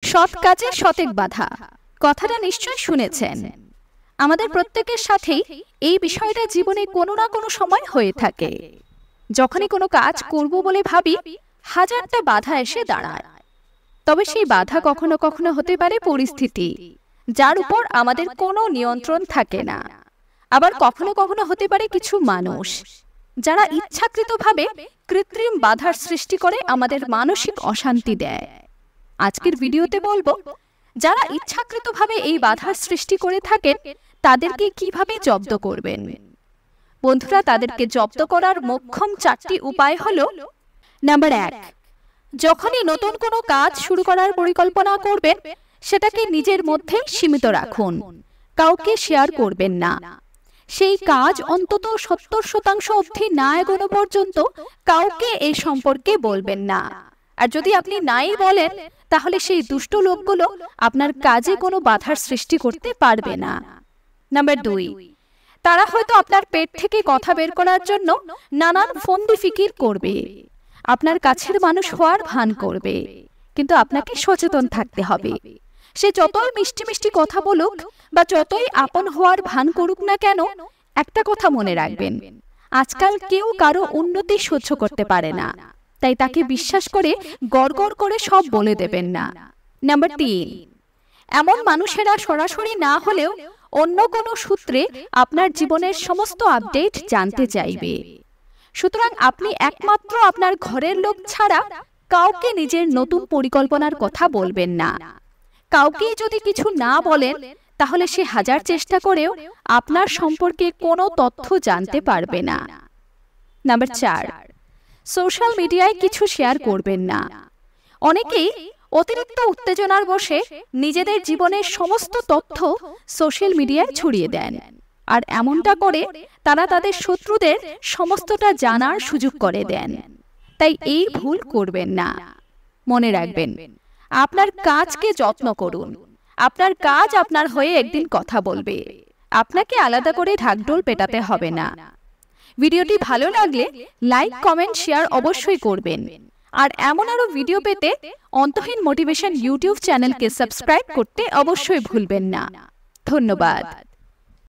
সৎ কাজে শতেক বাধা কথাটা নিশ্চয় শুনেছেন। আমাদের প্রত্যেকের সাথেই এই বিষয়টা জীবনে কোনো না কোনো সময় হয়ে থাকে। যখনই কোনো কাজ করব বলে ভাবি, হাজারটা বাধা এসে দাঁড়ায়। তবে সেই বাধা কখনো কখনো হতে পারে পরিস্থিতি, যার উপর আমাদের কোনো নিয়ন্ত্রণ থাকে না। আবার কখনো কখনো হতে পারে কিছু মানুষ, যারা ইচ্ছাকৃতভাবে কৃত্রিম বাধার সৃষ্টি করে আমাদের মানসিক অশান্তি দেয়। আজকের ভিডিওতে বলবো, যারা ইচ্ছাকৃতভাবে এই বাধার সৃষ্টি করে থাকেন তাদেরকে কিভাবে জব্দ করবেন। বন্ধুরা, তাদেরকে জব্দ করার মোক্ষম 4টি উপায় হলো: নাম্বার 1, যখনই নতুন কোনো কাজ শুরু করার পরিকল্পনা করবেন, সেটাকে নিজের মধ্যেই সীমিত রাখুন, কাউকে শেয়ার করবেন না। সেই কাজ অন্তত 70% অবধি না এগোনো পর্যন্ত কাউকে এই সম্পর্কে বলবেন না। আর যদি আপনি নাই বলেন, তাহলে সেই দুষ্ট লোকগুলো আপনার কাজে কোনো বাধার সৃষ্টি করতে পারবে না। নাম্বার 2, তারা হয়তো আপনার পেট থেকে কথা বের করার জন্য নানান ফন্দি ফিকির করবে, আপনার কাছের মানুষ হওয়ার ভান করবে, কিন্তু আপনাকে সচেতন থাকতে হবে। সে যতই মিষ্টি মিষ্টি কথা বলুক বা যতই আপন হওয়ার ভান করুক না কেন, একটা কথা মনে রাখবেন, আজকাল কেউ কারো উন্নতি সহ্য করতে পারে না, তাই তাকে বিশ্বাস করে গড়গড় করে সব বলে দেবেন না। নাম্বার 3, এমন মানুষেরা সরাসরি না হলেও অন্য কোনো সূত্রে আপনার জীবনের সমস্ত আপডেট জানতে চাইবে। সুতরাং আপনি একমাত্র আপনার ঘরের লোক ছাড়া কাউকে নিজের নতুন পরিকল্পনার কথা বলবেন না। কাউকে যদি কিছু না বলেন, তাহলে সে হাজার চেষ্টা করেও আপনার সম্পর্কে কোনো তথ্য জানতে পারবে না। নাম্বার 4, সোশ্যাল মিডিয়ায় কিছু শেয়ার করবেন না। অনেকেই অতিরিক্ত উত্তেজনার বশে নিজেদের জীবনের সমস্ত তথ্য সোশ্যাল মিডিয়ায় ছড়িয়ে দেন, আর এমনটা করে তারা তাদের শত্রুদের সমস্তটা জানার সুযোগ করে দেন। তাই এই ভুল করবেন না। মনে রাখবেন, আপনার কাজকে যত্ন করুন। আপনার কাজ আপনার হয়ে একদিন কথা বলবে, আপনাকে আলাদা করে ঢাকঢোল পেটাতে হবে না। ভিডিওটি ভালো লাগলে লাইক, কমেন্ট, শেয়ার অবশ্যই করবেন। আর এমন আরো ভিডিও পেতে অন্তহীন মোটিভেশন ইউটিউব চ্যানেলকে সাবস্ক্রাইব করতে অবশ্যই ভুলবেন না। ধন্যবাদ।